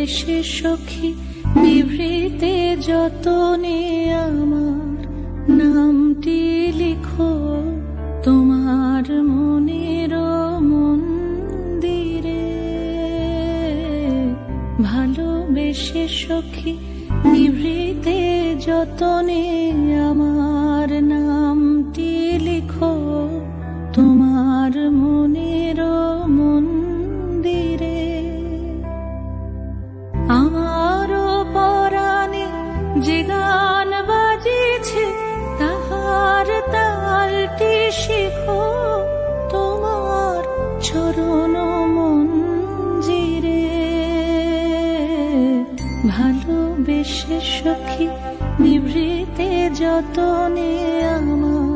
বেশে সখী নিভৃতে যতনে আমার নামটি লিখো তোমার মনের মন্দিরে। ভালোবেসে সখী নিভৃতে যতনে আমার নামটি লিখো তোমার মনের মন্দিরে। আমারও পরাণে যে গান বাজিছে তাহার তালটি শিখো তোমার চরণ মঞ্জিরে। ভালোবেসে সখী নিভৃতে যতনে আমার